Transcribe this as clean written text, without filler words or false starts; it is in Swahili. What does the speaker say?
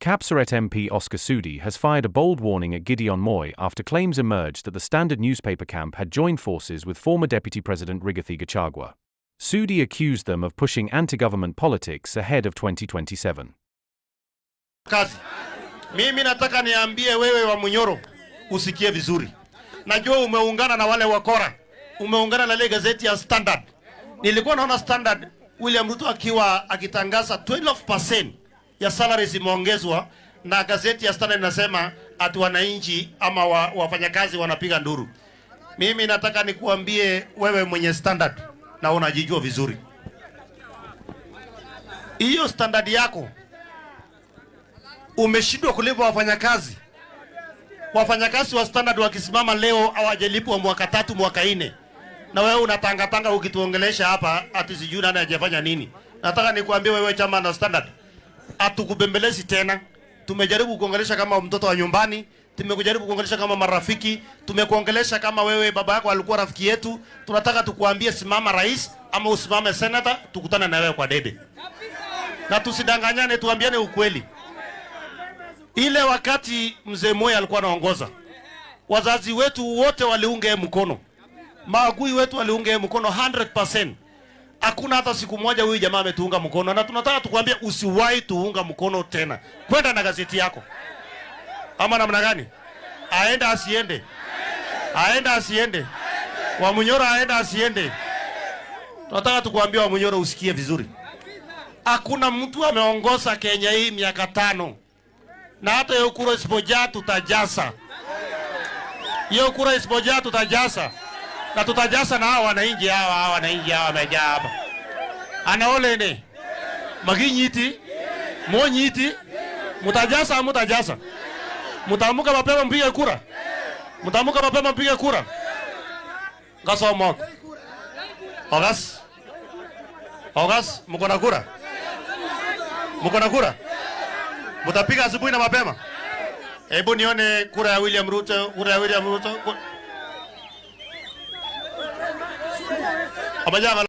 Kapseret MP Oscar Sudi has fired a bold warning at Gideon Moi after claims emerged that the Standard newspaper camp had joined forces with former Deputy President Rigathi Gachagua. Sudi accused them of pushing anti-government politics ahead of 2027. Kazi. Mimi nataka niambie wewe wa Munyoro, usikie vizuri. Najua umeungana na wale wakora. Umeungana na ile gazeti ya Standard. Nilikuwa naona Standard William Ruto akitangaza 12% ya salaries imeongezwa, na gazeti ya Standard inasema ati wananchi ama wafanyakazi wanapiga nduru. Mimi nataka nikuambie wewe mwenye Standard na unajijua vizuri. Hiyo Standard yako umeshindwa kulipa wafanyakazi. Wafanyakazi wa Standard wakisimama leo hawajalipwa mwaka 3 mwaka 4. Na wewe unatangatanga ukituongelesha hapa ati sijui nani hajafanya nini. Nataka nikuambie wewe chama na Standard, atukubembelezi tena. Tumejaribu kuongelesha kama mtoto wa nyumbani, tumekujaribu kuongelesha kama marafiki, tumekuongelesha kama wewe baba yako alikuwa rafiki yetu. Tunataka tukuambie simama rais ama usimame senator, tukutane na wewe kwa debe. Na tusidanganyane, tuambiane ukweli. Ile wakati mzee Moi alikuwa anaongoza, wazazi wetu wote waliunga mkono. Maagui wetu waliunga mkono 100%. Hakuna hata siku moja huyu jamaa ametuunga mkono, na tunataka tukwambie usiwahi tuunga mkono tena. Kwenda na gazeti yako. Ama namna gani? Aenda asiende. Aenda asiende. Wa Munyoro aenda asiende. Tunataka tukwambie wa Munyoro usikie vizuri. Hakuna mtu ameongoza Kenya hii miaka 5. Na hata hiyo kura isipojaa tutajasa. Hiyo kura isipojaa tutajasa. Na tutajasa na hawa wananchi wamejaa hapa. Anaolene. Maginyiti. Monyiti. Mutajasa. Mutamuka mapema mpige kura. Mutamuka mapema mpige kura. Ngasa moko. Ogas, mko na kura? Mko na kura? Mutapiga asubuhi na mapema? Hebu nione kura ya William Ruto, Abajaba